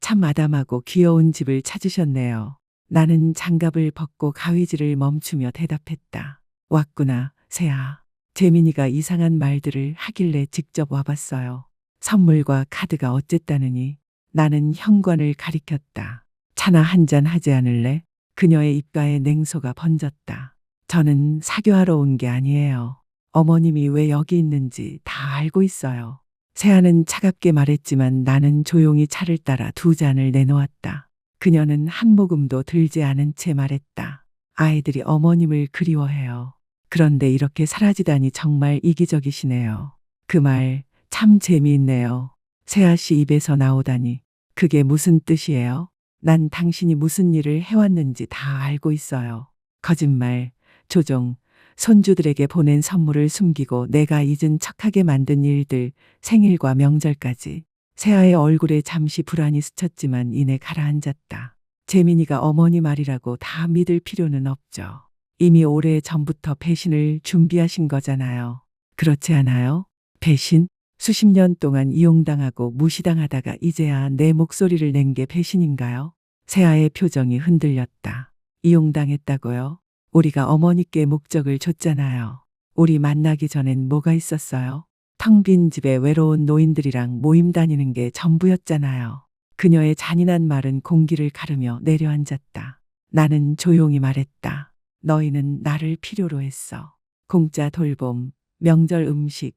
참 아담하고 귀여운 집을 찾으셨네요. 나는 장갑을 벗고 가위질을 멈추며 대답했다. 왔구나, 세아. 재민이가 이상한 말들을 하길래 직접 와봤어요. 선물과 카드가 어쨌다느니. 나는 현관을 가리켰다. 차나 한잔 하지 않을래? 그녀의 입가에 냉소가 번졌다. 저는 사교하러 온 게 아니에요. 어머님이 왜 여기 있는지 다 알고 있어요. 세아는 차갑게 말했지만 나는 조용히 차를 따라 두 잔을 내놓았다. 그녀는 한 모금도 들지 않은 채 말했다. 아이들이 어머님을 그리워해요. 그런데 이렇게 사라지다니 정말 이기적이시네요. 그 말 참 재미있네요. 세아 씨 입에서 나오다니. 그게 무슨 뜻이에요? 난 당신이 무슨 일을 해왔는지 다 알고 있어요. 거짓말, 조종, 손주들에게 보낸 선물을 숨기고 내가 잊은 척하게 만든 일들, 생일과 명절까지. 세아의 얼굴에 잠시 불안이 스쳤지만 이내 가라앉았다. 재민이가 어머니 말이라고 다 믿을 필요는 없죠. 이미 오래 전부터 배신을 준비하신 거잖아요. 그렇지 않아요? 배신? 수십 년 동안 이용당하고 무시당하다가 이제야 내 목소리를 낸 게 배신인가요? 세아의 표정이 흔들렸다. 이용당했다고요? 우리가 어머니께 목적을 줬잖아요. 우리 만나기 전엔 뭐가 있었어요? 텅 빈 집에 외로운 노인들이랑 모임 다니는 게 전부였잖아요. 그녀의 잔인한 말은 공기를 가르며 내려앉았다. 나는 조용히 말했다. 너희는 나를 필요로 했어. 공짜 돌봄, 명절 음식,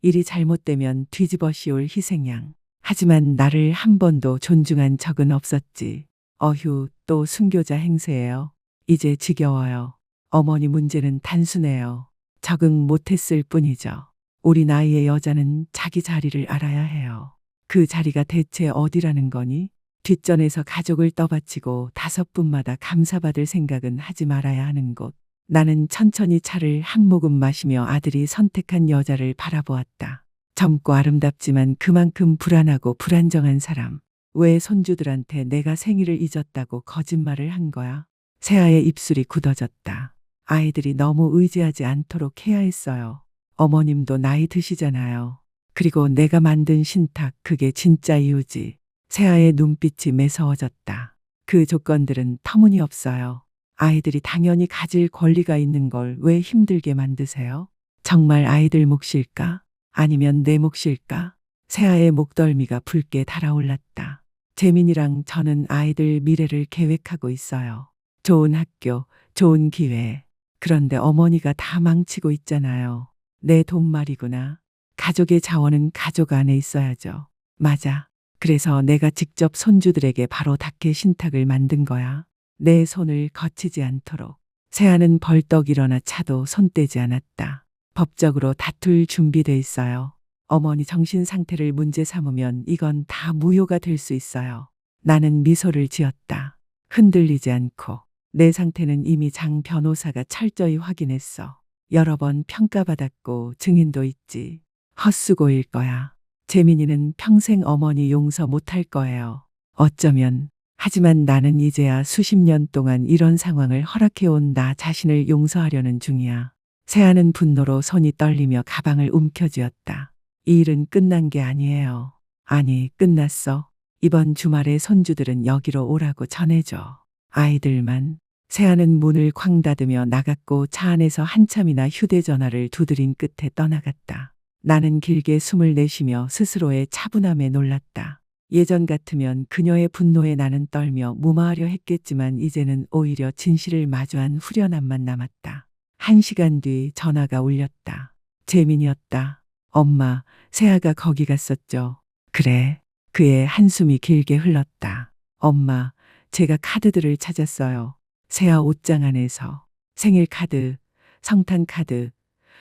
일이 잘못되면 뒤집어 씌울 희생양. 하지만 나를 한 번도 존중한 적은 없었지. 어휴, 또 순교자 행세예요. 이제 지겨워요. 어머니 문제는 단순해요. 적응 못했을 뿐이죠. 우리 나이의 여자는 자기 자리를 알아야 해요. 그 자리가 대체 어디라는 거니? 뒷전에서 가족을 떠받치고 5분마다 감사받을 생각은 하지 말아야 하는 곳. 나는 천천히 차를 한 모금 마시며 아들이 선택한 여자를 바라보았다. 젊고 아름답지만 그만큼 불안하고 불안정한 사람. 왜 손주들한테 내가 생일을 잊었다고 거짓말을 한 거야? 세아의 입술이 굳어졌다. 아이들이 너무 의지하지 않도록 해야 했어요. 어머님도 나이 드시잖아요. 그리고 내가 만든 신탁, 그게 진짜 이유지. 세아의 눈빛이 매서워졌다. 그 조건들은 터무니없어요. 아이들이 당연히 가질 권리가 있는 걸 왜 힘들게 만드세요? 정말 아이들 몫일까? 아니면 내 몫일까? 세아의 목덜미가 붉게 달아올랐다. 재민이랑 저는 아이들 미래를 계획하고 있어요. 좋은 학교, 좋은 기회. 그런데 어머니가 다 망치고 있잖아요. 내 돈말이구나. 가족의 자원은 가족 안에 있어야죠. 맞아. 그래서 내가 직접 손주들에게 바로 닿게 신탁을 만든 거야. 내 손을 거치지 않도록. 세아는 벌떡 일어나 차도 손 떼지 않았다. 법적으로 다툴 준비돼 있어요. 어머니 정신 상태를 문제 삼으면 이건 다 무효가 될 수 있어요. 나는 미소를 지었다. 흔들리지 않고. 내 상태는 이미 장 변호사가 철저히 확인했어. 여러 번 평가받았고 증인도 있지. 헛수고일 거야. 재민이는 평생 어머니 용서 못할 거예요. 어쩌면 하지만 나는 이제야 수십 년 동안 이런 상황을 허락해온 나 자신을 용서하려는 중이야. 새하는 분노로 손이 떨리며 가방을 움켜쥐었다. 이 일은 끝난 게 아니에요. 아니, 끝났어. 이번 주말에 손주들은 여기로 오라고 전해줘. 아이들만. 새하는 문을 쾅 닫으며 나갔고 차 안에서 한참이나 휴대전화를 두드린 끝에 떠나갔다. 나는 길게 숨을 내쉬며 스스로의 차분함에 놀랐다. 예전 같으면 그녀의 분노에 나는 떨며 무마하려 했겠지만 이제는 오히려 진실을 마주한 후련함만 남았다. 1시간 뒤 전화가 울렸다. 재민이었다. 엄마, 새아가 거기 갔었죠. 그래. 그의 한숨이 길게 흘렀다. 엄마, 제가 카드들을 찾았어요. 새아 옷장 안에서. 생일 카드, 성탄 카드,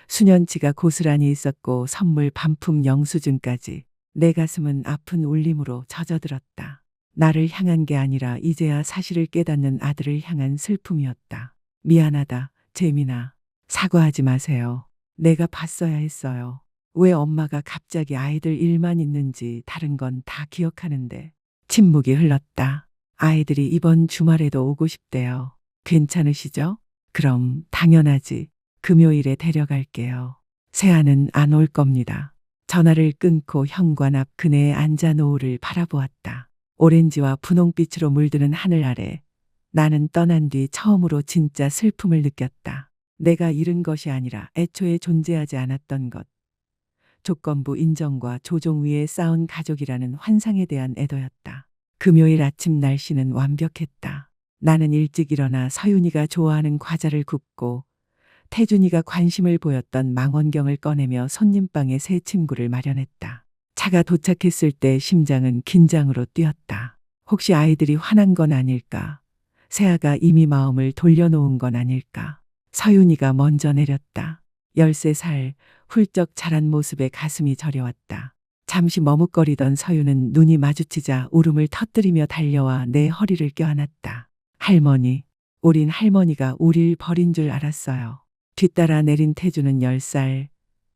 수년치가 고스란히 있었고 선물 반품 영수증까지. 내 가슴은 아픈 울림으로 젖어들었다. 나를 향한 게 아니라 이제야 사실을 깨닫는 아들을 향한 슬픔이었다. 미안하다, 재민아. 사과하지 마세요. 내가 봤어야 했어요. 왜 엄마가 갑자기 아이들 일만 있는지 다른 건 다 기억하는데. 침묵이 흘렀다. 아이들이 이번 주말에도 오고 싶대요. 괜찮으시죠? 그럼 당연하지. 금요일에 데려갈게요. 새아는 안 올 겁니다. 전화를 끊고 현관 앞 그네의 앉아 노을을 바라보았다. 오렌지와 분홍빛으로 물드는 하늘 아래 나는 떠난 뒤 처음으로 진짜 슬픔을 느꼈다. 내가 잃은 것이 아니라 애초에 존재하지 않았던 것. 조건부 인정과 조종 위에 쌓은 가족이라는 환상에 대한 애도였다. 금요일 아침 날씨는 완벽했다. 나는 일찍 일어나 서윤이가 좋아하는 과자를 굽고 태준이가 관심을 보였던 망원경을 꺼내며 손님방에 새 침구를 마련했다. 차가 도착했을 때 심장은 긴장으로 뛰었다. 혹시 아이들이 화난 건 아닐까? 새아가 이미 마음을 돌려놓은 건 아닐까? 서윤이가 먼저 내렸다. 13살 훌쩍 자란 모습에 가슴이 저려왔다. 잠시 머뭇거리던 서윤은 눈이 마주치자 울음을 터뜨리며 달려와 내 허리를 껴안았다. 할머니, 우린 할머니가 우릴 버린 줄 알았어요. 뒤따라 내린 태주는 10살.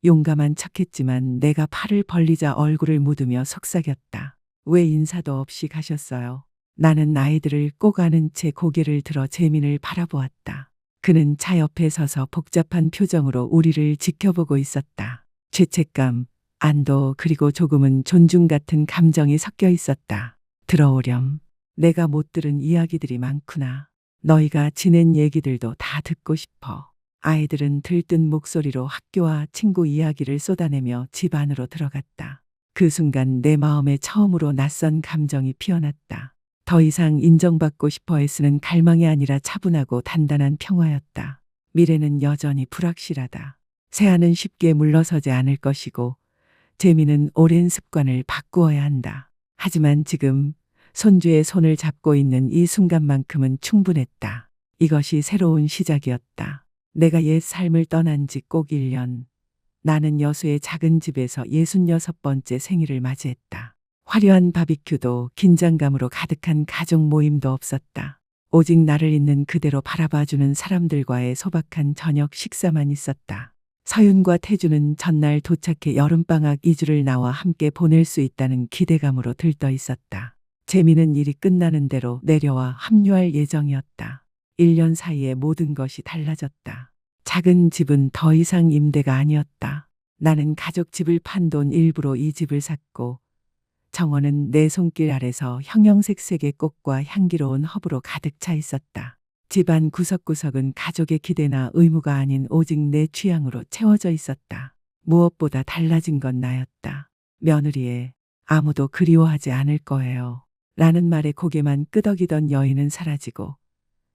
용감한 척했지만 내가 팔을 벌리자 얼굴을 묻으며 속삭였다. 왜 인사도 없이 가셨어요? 나는 아이들을 꼭 안은 채 고개를 들어 재민을 바라보았다. 그는 차 옆에 서서 복잡한 표정으로 우리를 지켜보고 있었다. 죄책감, 안도 그리고 조금은 존중 같은 감정이 섞여 있었다. 들어오렴. 내가 못 들은 이야기들이 많구나. 너희가 지낸 얘기들도 다 듣고 싶어. 아이들은 들뜬 목소리로 학교와 친구 이야기를 쏟아내며 집 안으로 들어갔다. 그 순간 내 마음에 처음으로 낯선 감정이 피어났다. 더 이상 인정받고 싶어 애쓰는 갈망이 아니라 차분하고 단단한 평화였다. 미래는 여전히 불확실하다. 새아는 쉽게 물러서지 않을 것이고 재민은 오랜 습관을 바꾸어야 한다. 하지만 지금 손주의 손을 잡고 있는 이 순간만큼은 충분했다. 이것이 새로운 시작이었다. 내가 옛 삶을 떠난 지 꼭 1년. 나는 여수의 작은 집에서 66번째 생일을 맞이했다. 화려한 바비큐도 긴장감으로 가득한 가족 모임도 없었다. 오직 나를 있는 그대로 바라봐주는 사람들과의 소박한 저녁 식사만 있었다. 서윤과 태주는 전날 도착해 여름방학 2주를 나와 함께 보낼 수 있다는 기대감으로 들떠 있었다. 재미는 일이 끝나는 대로 내려와 합류할 예정이었다. 1년 사이에 모든 것이 달라졌다. 작은 집은 더 이상 임대가 아니었다. 나는 가족 집을 판 돈 일부로 이 집을 샀고 정원은 내 손길 아래서 형형색색의 꽃과 향기로운 허브로 가득 차 있었다. 집안 구석구석은 가족의 기대나 의무가 아닌 오직 내 취향으로 채워져 있었다. 무엇보다 달라진 건 나였다. 며느리의 아무도 그리워하지 않을 거예요. 라는 말에 고개만 끄덕이던 여인은 사라지고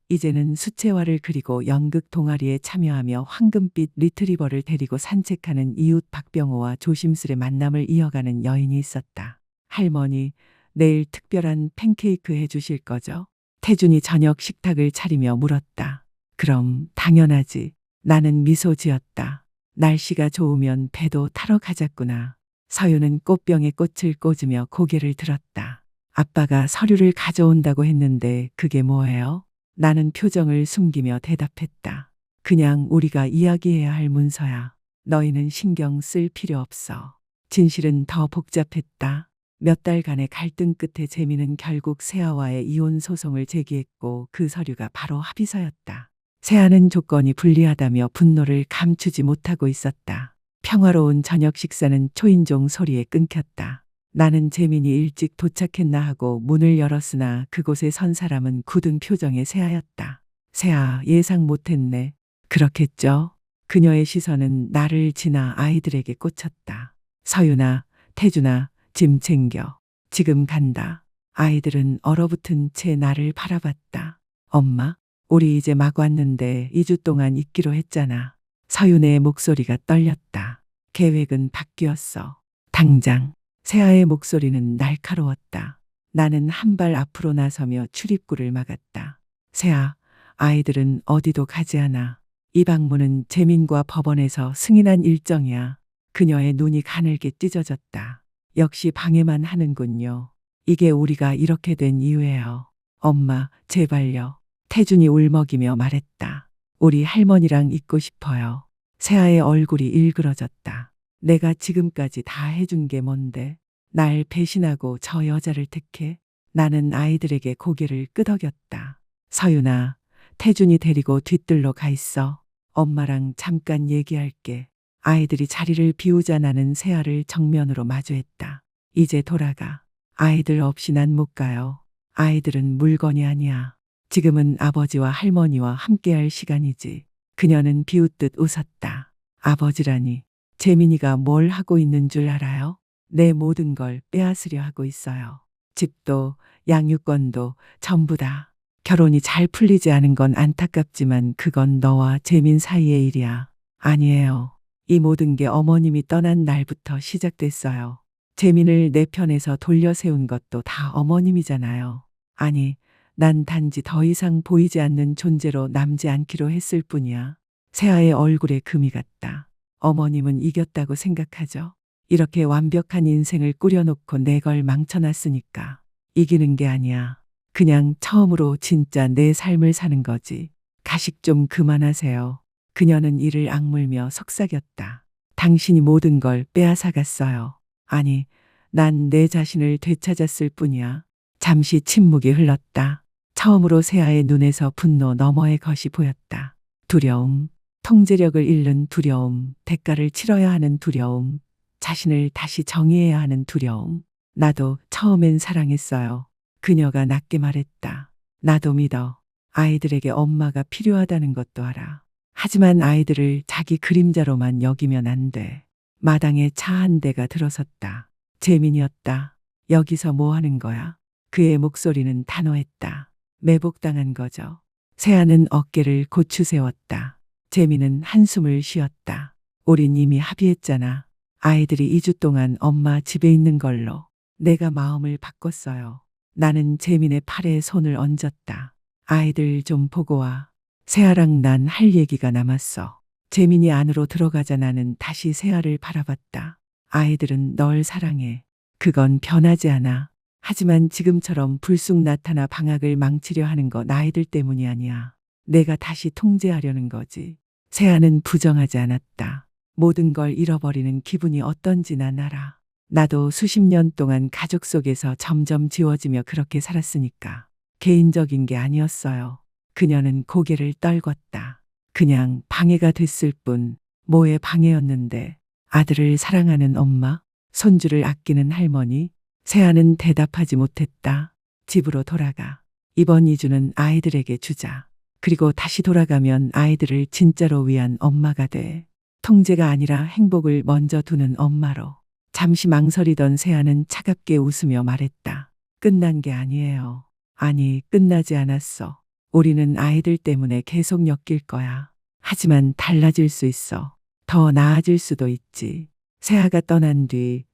이제는 수채화를 그리고 연극 동아리에 참여하며 황금빛 리트리버를 데리고 산책하는 이웃 박병호와 조심스레 만남을 이어가는 여인이 있었다. 할머니, 내일 특별한 팬케이크 해주실 거죠? 태준이 저녁 식탁을 차리며 물었다. 그럼 당연하지. 나는 미소 지었다. 날씨가 좋으면 배도 타러 가자꾸나. 서유는 꽃병에 꽃을 꽂으며 고개를 들었다. 아빠가 서류를 가져온다고 했는데 그게 뭐예요? 나는 표정을 숨기며 대답했다. 그냥 우리가 이야기해야 할 문서야. 너희는 신경 쓸 필요 없어. 진실은 더 복잡했다. 몇 달간의 갈등 끝에 재민은 결국 세아와의 이혼 소송을 제기했고 그 서류가 바로 합의서였다. 세아는 조건이 불리하다며 분노를 감추지 못하고 있었다. 평화로운 저녁 식사는 초인종 소리에 끊겼다. 나는 재민이 일찍 도착했나 하고 문을 열었으나 그곳에 선 사람은 굳은 표정의 세아였다. 세아, 예상 못했네. 그렇겠죠? 그녀의 시선은 나를 지나 아이들에게 꽂혔다. 서윤아, 태준아, 짐 챙겨. 지금 간다. 아이들은 얼어붙은 채 나를 바라봤다. 엄마, 우리 이제 막 왔는데 2주 동안 있기로 했잖아. 서윤의 목소리가 떨렸다. 계획은 바뀌었어. 당장. 세아의 목소리는 날카로웠다. 나는 한 발 앞으로 나서며 출입구를 막았다. 세아, 아이들은 어디도 가지 않아. 이 방문은 재민과 법원에서 승인한 일정이야. 그녀의 눈이 가늘게 찢어졌다. 역시 방해만 하는군요. 이게 우리가 이렇게 된 이유예요. 엄마, 제발요. 태준이 울먹이며 말했다. 우리 할머니랑 있고 싶어요. 세아의 얼굴이 일그러졌다. 내가 지금까지 다 해준 게 뭔데? 날 배신하고 저 여자를 택해? 나는 아이들에게 고개를 끄덕였다. 서윤아, 태준이 데리고 뒤뜰로 가 있어. 엄마랑 잠깐 얘기할게. 아이들이 자리를 비우자 나는 세아를 정면으로 마주했다. 이제 돌아가. 아이들 없이 난 못 가요. 아이들은 물건이 아니야. 지금은 아버지와 할머니와 함께할 시간이지. 그녀는 비웃듯 웃었다. 아버지라니. 재민이가 뭘 하고 있는 줄 알아요? 내 모든 걸 빼앗으려 하고 있어요. 집도 양육권도 전부 다. 결혼이 잘 풀리지 않은 건 안타깝지만 그건 너와 재민 사이의 일이야. 아니에요. 이 모든 게 어머님이 떠난 날부터 시작됐어요. 재민을 내 편에서 돌려 세운 것도 다 어머님이잖아요. 아니, 난 단지 더 이상 보이지 않는 존재로 남지 않기로 했을 뿐이야. 세아의 얼굴에 금이 갔다. 어머님은 이겼다고 생각하죠? 이렇게 완벽한 인생을 꾸려놓고 내 걸 망쳐놨으니까. 이기는 게 아니야. 그냥 처음으로 진짜 내 삶을 사는 거지. 가식 좀 그만하세요. 그녀는 이를 악물며 속삭였다. 당신이 모든 걸 빼앗아갔어요. 아니, 난 내 자신을 되찾았을 뿐이야. 잠시 침묵이 흘렀다. 처음으로 세아의 눈에서 분노 너머의 것이 보였다. 두려움, 통제력을 잃는 두려움, 대가를 치러야 하는 두려움, 자신을 다시 정의해야 하는 두려움. 나도 처음엔 사랑했어요. 그녀가 낮게 말했다. 나도 믿어. 아이들에게 엄마가 필요하다는 것도 알아. 하지만 아이들을 자기 그림자로만 여기면 안 돼. 마당에 차 한 대가 들어섰다. 재민이었다. 여기서 뭐 하는 거야? 그의 목소리는 단호했다. 매복당한 거죠. 세아는 어깨를 고추 세웠다. 재민은 한숨을 쉬었다. 우린 이미 합의했잖아. 아이들이 2주 동안 엄마 집에 있는 걸로. 내가 마음을 바꿨어요. 나는 재민의 팔에 손을 얹었다. 아이들 좀 보고 와. 세아랑 난 할 얘기가 남았어. 재민이 안으로 들어가자 나는 다시 세아를 바라봤다. 아이들은 널 사랑해. 그건 변하지 않아. 하지만 지금처럼 불쑥 나타나 방학을 망치려 하는 건 아이들 때문이 아니야. 내가 다시 통제하려는 거지. 세아는 부정하지 않았다. 모든 걸 잃어버리는 기분이 어떤지 난 알아. 나도 수십 년 동안 가족 속에서 점점 지워지며 그렇게 살았으니까. 개인적인 게 아니었어요. 그녀는 고개를 떨궜다. 그냥 방해가 됐을 뿐. 뭐의 방해였는데. 아들을 사랑하는 엄마, 손주를 아끼는 할머니. 세아는 대답하지 못했다. 집으로 돌아가. 이번 2주는 아이들에게 주자. 그리고 다시 돌아가면 아이들을 진짜로 위한 엄마가 돼. 통제가 아니라 행복을 먼저 두는 엄마로. 잠시 망설이던 세아는 차갑게 웃으며 말했다. 끝난 게 아니에요. 아니, 끝나지 않았어. 우리는 아이들 때문에 계속 엮일 거야. 하지만 달라질 수 있어. 더 나아질 수도 있지. 세아가 떠난 뒤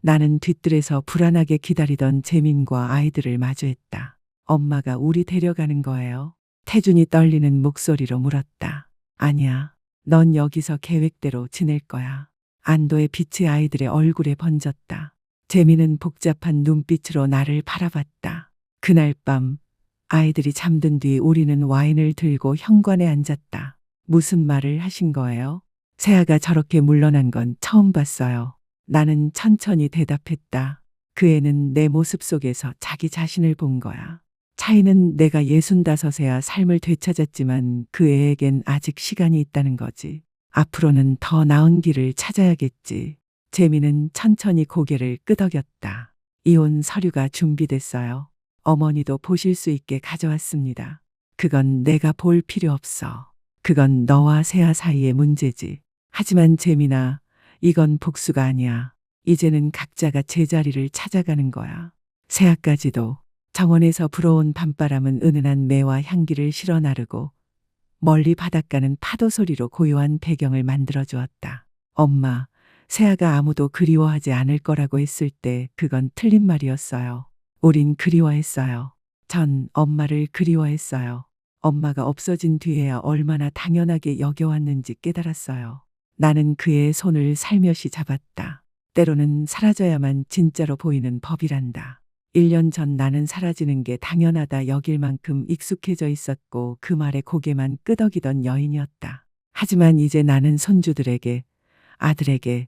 나는 뒤뜰에서 불안하게 기다리던 재민과 아이들을 마주했다. 엄마가 우리 데려가는 거예요? 태준이 떨리는 목소리로 물었다. 아니야. 넌 여기서 계획대로 지낼 거야. 안도의 빛이 아이들의 얼굴에 번졌다. 재민은 복잡한 눈빛으로 나를 바라봤다. 그날 밤 아이들이 잠든 뒤 우리는 와인을 들고 현관에 앉았다. 무슨 말을 하신 거예요? 세아가 저렇게 물러난 건 처음 봤어요. 나는 천천히 대답했다. 그 애는 내 모습 속에서 자기 자신을 본 거야. 차이는 내가 65에야 삶을 되찾았지만 그 애에겐 아직 시간이 있다는 거지. 앞으로는 더 나은 길을 찾아야겠지. 재미는 천천히 고개를 끄덕였다. 이혼 서류가 준비됐어요. 어머니도 보실 수 있게 가져왔습니다. 그건 내가 볼 필요 없어. 그건 너와 세아 사이의 문제지. 하지만 재민아, 이건 복수가 아니야. 이제는 각자가 제자리를 찾아가는 거야. 세아까지도. 정원에서 불어온 밤바람은 은은한 매와 향기를 실어 나르고 멀리 바닷가는 파도 소리로 고요한 배경을 만들어 주었다. 엄마, 세아가 아무도 그리워하지 않을 거라고 했을 때 그건 틀린 말이었어요. 우린 그리워했어요. 전 엄마를 그리워했어요. 엄마가 없어진 뒤에야 얼마나 당연하게 여겨왔는지 깨달았어요. 나는 그의 손을 살며시 잡았다. 때로는 사라져야만 진짜로 보이는 법이란다. 1년 전 나는 사라지는 게 당연하다 여길 만큼 익숙해져 있었고 그 말에 고개만 끄덕이던 여인이었다. 하지만 이제 나는 손주들에게, 아들에게,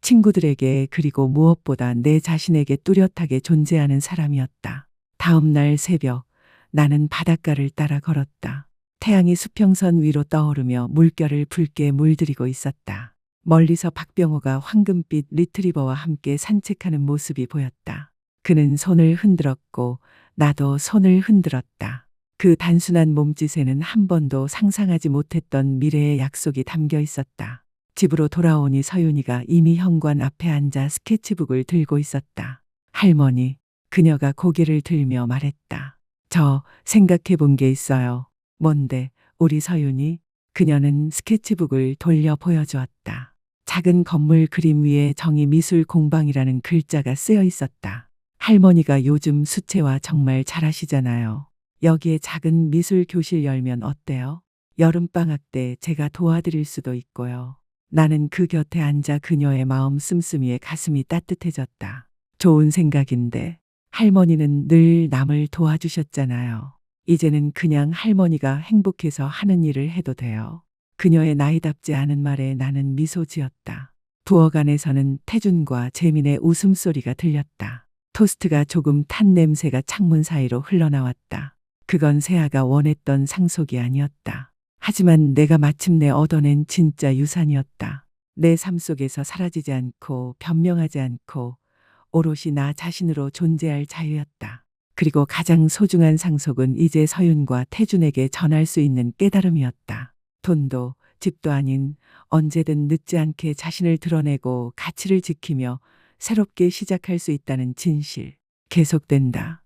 친구들에게 그리고 무엇보다 내 자신에게 뚜렷하게 존재하는 사람이었다. 다음 날 새벽, 나는 바닷가를 따라 걸었다. 태양이 수평선 위로 떠오르며 물결을 붉게 물들이고 있었다. 멀리서 박병호가 황금빛 리트리버와 함께 산책하는 모습이 보였다. 그는 손을 흔들었고 나도 손을 흔들었다. 그 단순한 몸짓에는 한 번도 상상하지 못했던 미래의 약속이 담겨 있었다. 집으로 돌아오니 서윤이가 이미 현관 앞에 앉아 스케치북을 들고 있었다. 할머니, 그녀가 고개를 들며 말했다. 저 생각해 본 게 있어요. 뭔데, 우리 서윤이? 그녀는 스케치북을 돌려 보여주었다. 작은 건물 그림 위에 정의미술 공방이라는 글자가 쓰여 있었다. 할머니가 요즘 수채화 정말 잘하시잖아요. 여기에 작은 미술 교실 열면 어때요? 여름방학 때 제가 도와드릴 수도 있고요. 나는 그 곁에 앉아 그녀의 마음 씀씀이에 가슴이 따뜻해졌다. 좋은 생각인데 할머니는 늘 남을 도와주셨잖아요. 이제는 그냥 할머니가 행복해서 하는 일을 해도 돼요. 그녀의 나이답지 않은 말에 나는 미소 지었다. 부엌 안에서는 태준과 재민의 웃음소리가 들렸다. 토스트가 조금 탄 냄새가 창문 사이로 흘러나왔다. 그건 세아가 원했던 상속이 아니었다. 하지만 내가 마침내 얻어낸 진짜 유산이었다. 내 삶 속에서 사라지지 않고 변명하지 않고 오롯이 나 자신으로 존재할 자유였다. 그리고 가장 소중한 상속은 이제 서윤과 태준에게 전할 수 있는 깨달음이었다. 돈도 집도 아닌 언제든 늦지 않게 자신을 드러내고 가치를 지키며 새롭게 시작할 수 있다는 진실. 계속된다.